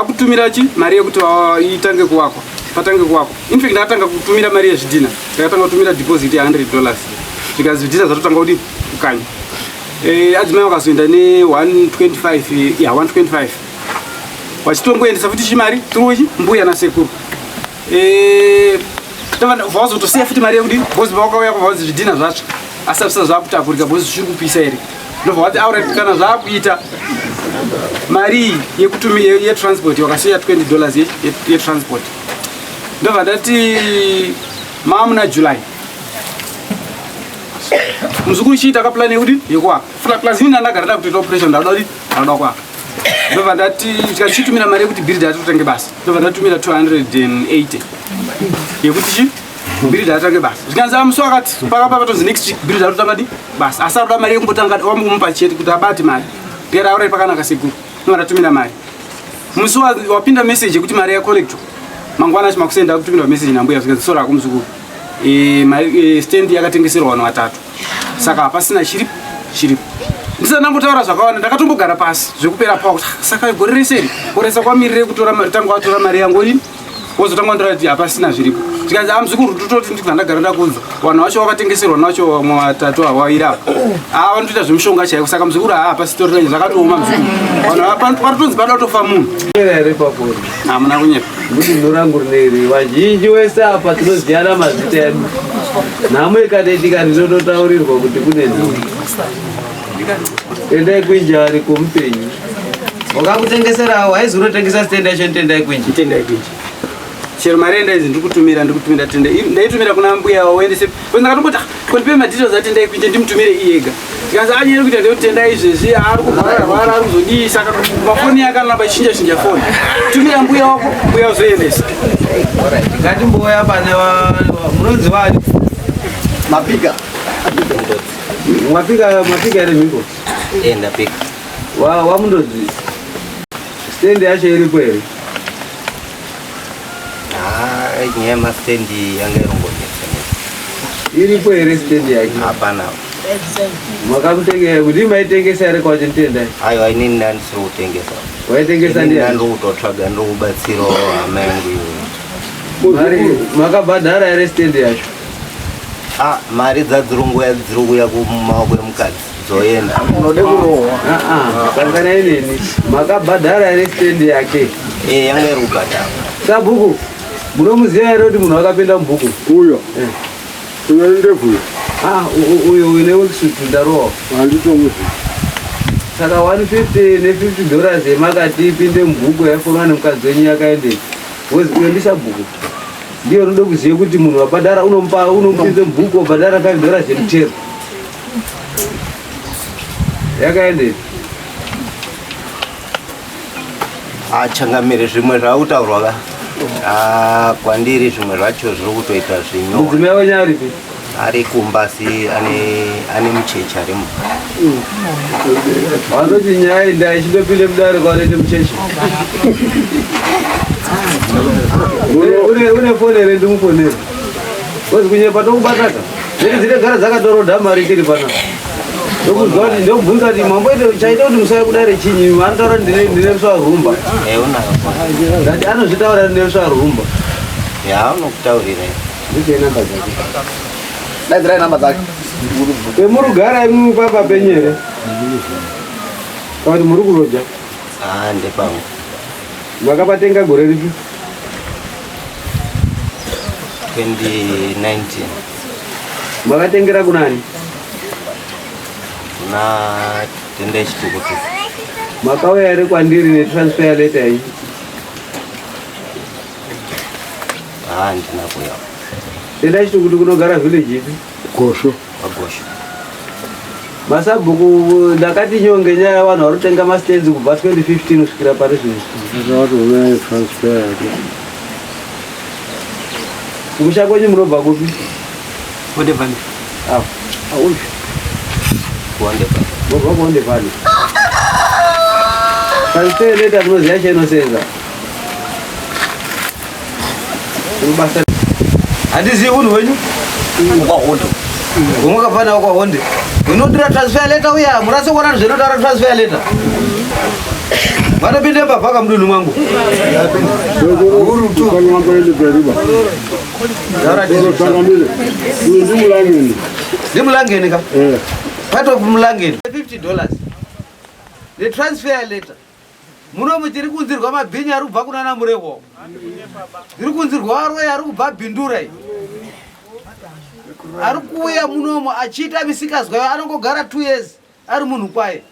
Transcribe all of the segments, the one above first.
akutumira chi mari yekuti itange kuwako patange kuwako. In fact ndakatanga kutumira mari yezvidhina, ndakatanga kutumira deposit $100 zvikazvi zvidhina zvatotanga kuti kukanya. Adzimai vakazoenda ne 125 125 vachitongoendesa futi chimari tiri mbuya nasekuru. Vazotosiya futi mari yekuti bhozi vakauya kubva zvidhina zvatsva asi apisa zvakutapurika bhozi zviri kupisa here ndobva vati aurati kana zvakuita mari yetransport wakasiya $20 yetransport. Ndobva ndati mamuna July muzukuru chiita kaplani yekuti yekuwaka plus ini ndagara da kutoita operation ndakuda kuwaka. Ndobva ndati tikachitumira mari yekuti builder atotenge basa. Ndobva ndatumira 280 yekuti chi builder atange basa. Zvikanzi amuso akati pakapa patonzi next week builder atotanga basa asi aruda mari yekumbotanga wamumupa chete kuti abate mari pera aurati pakanaka sekuru. Ndobva ndatumira mari musi wapinda message yekuti mari yacollector mangwana chimakusenda kutumira message nambuya zvikanzi sora kumuzukuru stand yakatengeserwa vanhu vatatu saka hapasina chiripo. Ndisati ndambotaura zvakawanda ndakatombogara pasi zvekupera pawo saka gore rese koresa kwamirire kutora tanga watora mari yangu ini wozotanga ndorati hapasina zviripo. Zvikanzi amuzukuru tototi ndibva ndagara ndakunza vanhu vacho vakatengeserwa nacho vamwe vatatu havaira vanotoita zvemushonga chaiko saka muzukuru hapasitorira zvakatooma muzukuru vanhu patotonzi pada kutofa munhu here papori hamuna kunyepa kuti norangu rineri vazhinji wese apa tinoziyana mazita edu nhamo ikadaitika ndinototaurirwa kuti kune nhamo tendai kwinjari kwomupenyu wakakutengesera waizi unotengesa stenda yacho tendai kwinji chero mari endaizi ndikutumira tenda ndaitumira kuna mbuya waendese ndakatomboti kondipe madetails atendai kwinje ndimutumire iyega zvikanzi anyere kuita ndeyotenda izvezvi ari kurwara ari kuzodii saka mafoni yake anoramba ichinja foni tumira mbuya wako mbuya uzoendesa. ngatimboya pane munonzi vani mapika mwapika ere mhiko ndapika wamundodzi stendi yacho iripo here nyaya yemastendi yanga irongonesa iripo here stendi yake hapana makamutengesa kuti maitengesa here kwacho ntendai aiwa inini ndandisiri kutengesa waitengesa ndandikutotsvaga ndikubatsirawo hama yangu makabhadhara here stendi yacho mari dzadzirunguya dziri kuya kumaoko emukadzi zoenda unode kurohwa sangana inini makabhadhara here stendi yake yanga iri kubhadhara sabhuku munomuziva here kuti munhu akapinda mubhuku uyo ndebvuyo uyo uine wekisutu ndarohwa handitomuziva saka $150 ne$50 yemakati ipinde mubhuku yaifonwa nemukadzi wenyu yakaendei wozi uyo ndisabhuku ndiyo unode kuziva kuti munhu wabhadhara unomupinze mubhuku wabhadhara $5 yemutero yakaendei achangamire zvimwe zvaakutaurwa ka kwandiri zvimwe zvacho zviri kutoita zvinyorwa. mudzimai wenyu aripi ari kumbasi ane mucheche arimo wanoti nyaya indai ichindopinde mudare kwanoite mucheche une foni here ndimufonere ozi kunyepa tokubataka zeti dzinegara dzakatorodha mari kiri pana ndokuzwa kuti ndokubvunza kuti mamboite chaite kuti musai kudare chinyi anotaura ndine ruswa rumba ngati anozvitaura ndine ruswa rumba unokutaurira ndichei namba dzake daidzirai namba dzake emurugara imwe papa penyere kuti muri kuroja ndepamwe makapatenga gore ripi 2019 makatengera kunani kuna tenda yechitukutuku makauya here kwandiri netransfer letter yanyu handina kuya tenda yechitukutuku kunogara village ipi gosho pagosho masabhuku ndakati nyonge nyaya yavanhu vari kutenga mastenzi kubva 2015 kusvikira pari zvino zvavati unai transfer yake kumusha kwenyu munobva kupi Ondevani auyu kuondevani mobva kuondevani transfer letter munoziva chainosenza basa handizivi unhu wenyu kwahondo gomwakabva nawo kwahonde inodira transfer letter uya murasekuona zvinotaura transfer letter Vanopinde pabvaka mudunhu mangu. Ndimulangeni ka? Part of mulangeni. $50. The transfer letter. Munomu tiri kunzirwa mabhinyi ari kubva kuna Namurewo. Tiri kunzirwa arwe ari kubva Bhindura. Ari kuuya munomu achiita misikazwa anongogara 2 years ari munhu kwaye.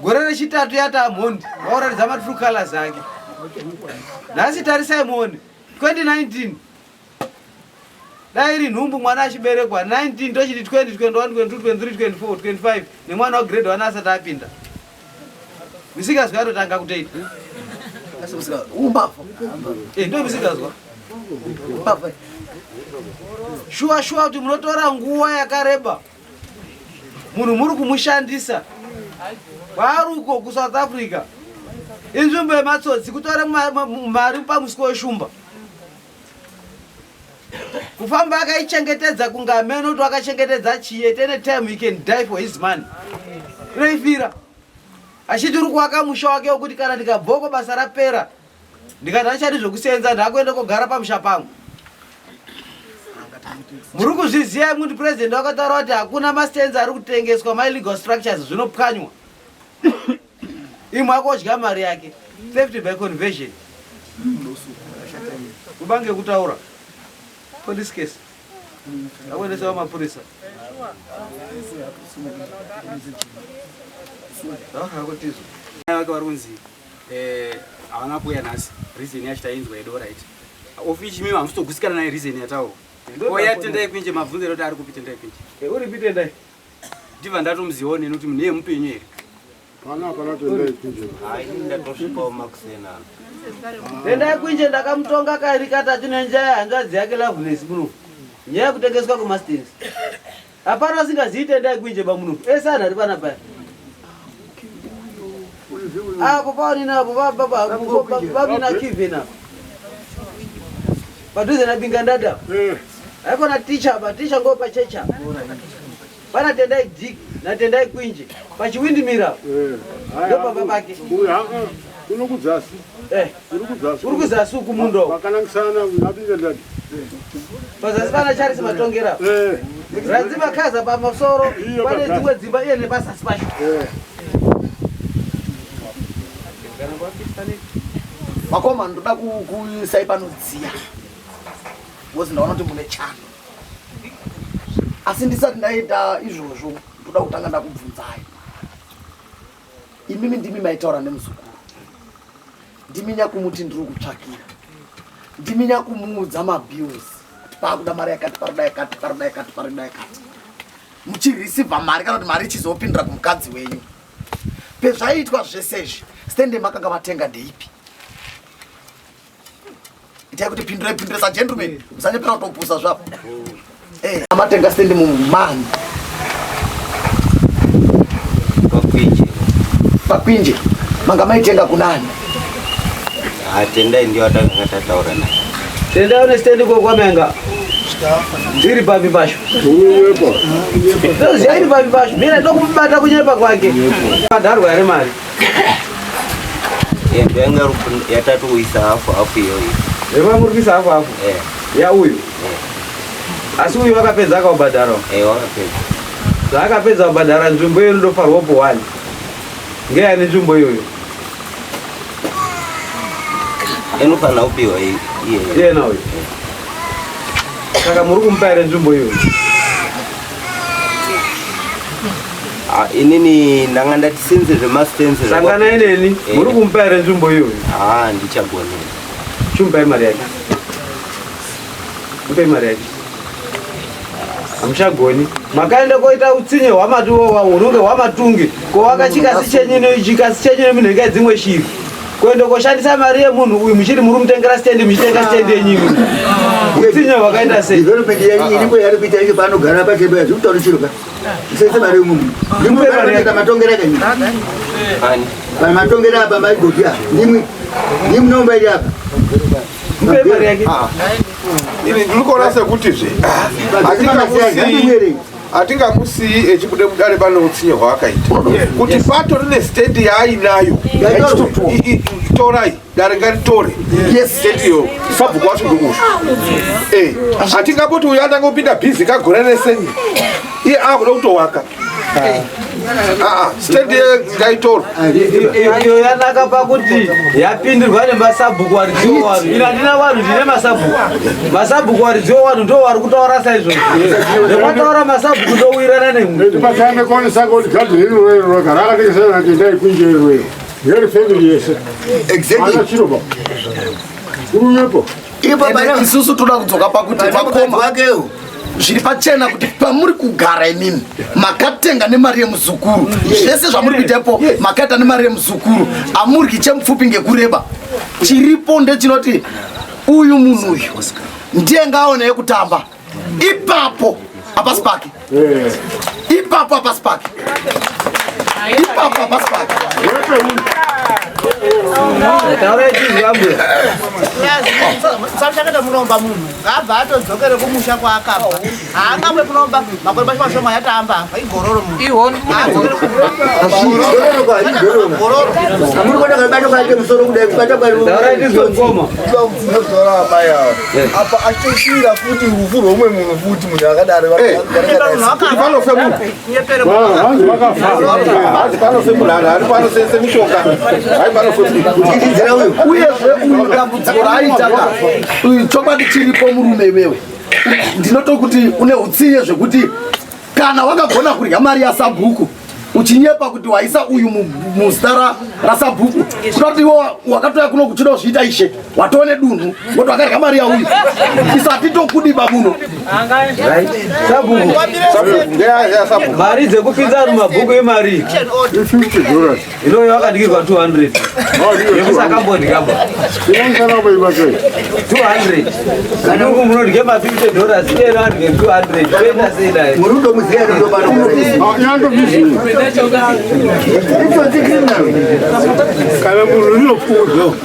Gore rechitatu yata mhondi vaoratidza matrue colors ake. Nhasi tarisai muone 2019 dai iri nhumbu mwana achiberekwa 19 tochiti 20 21 22 23 24 25 nemwana wa grade 1 asati apinda. Misikazwa yatotanga kutoita ndo misikazwa shuwa kuti munotora nguva yakareba munhu muri kumushandisa varuko kuSouth Africa inzvimbo yematsotsi kutore mari pamusiko weshumba kufamba akaichengetedza kunga ameno kuti akachengetedza chiyete ene time he can die for his money reifira achiti uri kuwaka musha wake wekuti kana ndikabvoko basa rapera ndikati achati zvokusenza ndakuenda kogara pamusha pangu. Muri kuzviziva kuti president wakataura kuti hakuna mastenzi ari kutengeswa ma-illegal structures zvinopwanywa. Imwe akodya mari yake theft by conversion. Kubange kutaura police case akuendesewa mapurisa wake vari kunzi havana kuuya nhasi reason yacho tainzwa yedo right ofichi mimi hamusitogusikana naye reason yatauro oya tendai kwinje mabvunzero kuti ari kupi tendai kwinje uri pitendai ndibva ndatomuzivawo neni kuti munhu yemupenyu here tendai kwinje ndakamutonga kairi katatu nenjaya hanzvadzi yake Loveless muno nyaya yekutengeswa kwemastenzi hapana usingazivi tendai kwinje pamuno ese anhu ari pana paya apo paoninapo vavina kivena padhuze nabinga ndada haikona ticha baticha ngo pachecha pana tendai Dick natendai kwinje pachiwindimira ndopamba pake unokudzasi uri kuzasi uku mundo vakanangisana nabinga ndada pazasi pana Charles Matongera ranzima kaza pamasoro pane dzimwe dzimba iye nepasasi pacho makoma ndoda kuisai panodziya because ndaona kuti mune chano asi ndisati ndaita izvozvo ndoda kutanga ndakubvunzai imimi ndimi maitaura nemuzukuru ndimi nyakumuti ndiri kutsvakira ndimi nyakumuudza mabills kuti paakuda mari yakati parida yakati parida yakati parida yakati muchirisivha mari kana kuti mari ichizopindira kumukadzi wenyu pezvaiitwa zvesezvi stende makanga matenga ndeipi itai kuti pindure sagentleman musanyepera kutopusa zvapo amatenga stende mumani pakwinje manga maitenga kunani tendai ndio atanga tataura naye tendai une stendi kokwamenga ndiri papi pasho ndoziya iri papi pasho mina ndokumubata kunyepa kwake madharwa yari mari yanga yatatoisa hafu iyoyo remamurikisa hafu ya uyu asi uyu wakapedza akaubhadhara wakapedza zvaakapedza kubhadhara nzvimbo iyo inodofarwapo 1 ngeyane nzvimbo iyoyo inofana kupiwa iyena uyu saka muri kumupa here nzvimbo iyoyo inini ndanga ndati senze zvemastenzi sangana ineni muri kumupa here nzvimbo iyoyo ndichagoni chimupai mari yake mupei mari yake hamuchagoni makaenda koita utsinye hwamati unonge hwamatungi kovaka chikasi chenyine munhenga dzimwe shiri kuenda koshandisa mari yemunhu uyu muchiri muri mutengera stendi muchitenga stendi yenyingi utsinye hwakaita sei development yenyu yari kuita ike paanogara pacheba zvikutaura chiro ka isese mari yemunhu Mupei mari yake matongera kanyi pana matongera apa maigoti apa ndimi nombairi apa mupei mari yake ini ndiri kuona sekuti zve atingamusiyi echikude mudare pano utsinye hwaakaita kuti patori nestate yaainayo torai dare ngaritore stateyo sabhuku wacho ndokusha atingapoti uyo atanga kupinda bhizi kagore resenyi iye akuda kutowaka state ngaitorwa iyo yanaka pakuti yapindirwa nemasabhuku aridziwo vanhu ina ndina vanhu ndine masabhuku aridziwo vanhu ndo vari kutaura saizvozvo nekwataura masabhuku ndowirana nemuaaaoigadzirirwerogarakatekesanatendaikunjerweyo ngeri family yese ana chiroba kuruyepo isusu toda kudzoka pakuti vakoma vakewo zviri pachena kuti pamuri kugara imimi makatenga nemari yemuzukuru zvese zvamuri kuitepo makaita nemari yemuzukuru amuryi chemupfupi ngekureba chiripo ndechinoti uyu munhu uyu ndiye ngaone yekutamba ipapo hapasi pake ipapo hapasi pake ipapo hapasi pake samshakete munomba munhu ngabva atodzokere kumusha kwaakabva haangamwe munomba makore pacho mashoma yatamba igororo apa achosvira futi rufu rwomwe munhu futi munhu akadaro uyezve uyu dambudziko raaitaka chokwadi chiripo murume iwewe ndinotokuti une utsinye zvekuti kana wakagona kurya mari yasabhuku uchinyepa kuti waisa uyu muzita rasabhuku kutoti iwo wakatoya kuno kuchida kuzviita ishe watone dunhu kuti wakarya mari yauyu isati tokudiba muno mari dzekupinza mumabhuku emari inoyo wakadikirwa 200 yekusakambondikamba 200 kanungu munodye $50 iyeno adye 200 toenda seidai kana munhu rinofudzo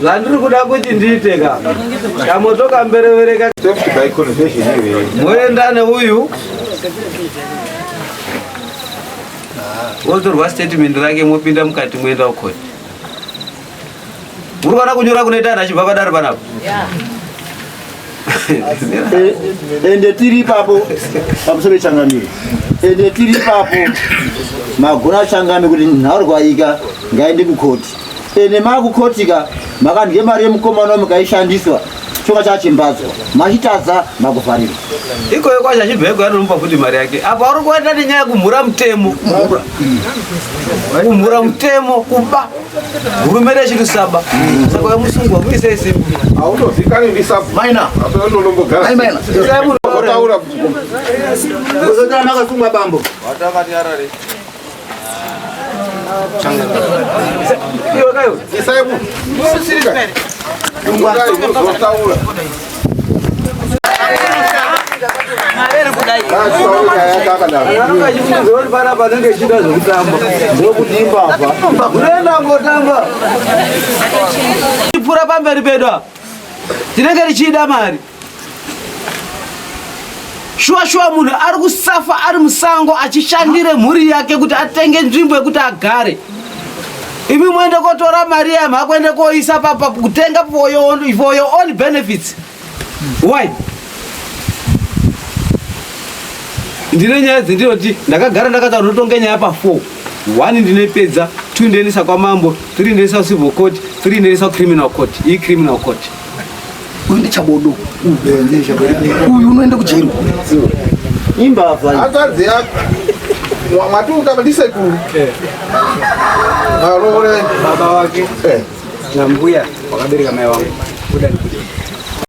zvandiri kuda kuti ndiiteka kamoto kamberevereka moenda neuyu wotorwa statement rake mopinda mukati moenda ukoti muri kana kunyora kunoita ana achibva padare panapo ende tiri ipapo pamusoro changamiro ende tiri ipapo magona changame kuti nhaurwaika ngaende kukoti ende makukotika makandye mari yemukomana mukaishandiswa choka chachimbadzwa machitadza makuvharirwa ikoyo kwacho achibveko anomupa futi mari yake apo ari kuenda nenyaya yekumhura mutemo kumhura mutemo kuba hurumende yechiri saba saka yamusungwa muise isimbi autozikani ndisabaina apeonolombogara otaura kozotana akasungwa bambo watakati arare iwe kayo isaibu musirika otaura pana panenge chida zvekutamba ndokudimba apa unoenda ngotamba ipfuura pamberi pedu apa tinenge tichida mari shuwa munhu ari kusafa ari musango achishandire mhuri yake kuti atenge nzvimbo yekuti agare imi moende kotora mari yamha kuende koisa papa kutenga for your own benefits why ndine nyaya dzindinoti ndakagara ndakataura unotonge nyaya pa4 1 ndinepedza 2 ndinoisa kwamambo 3 ndinoisa civil court 3 ndinoisa criminal court iyi criminal court uyu ndichabodo uyu unoende kujeri imbavha azadzi yako mwati ukabadisekuru arore baba wake na mbuya wakabereka mai wangu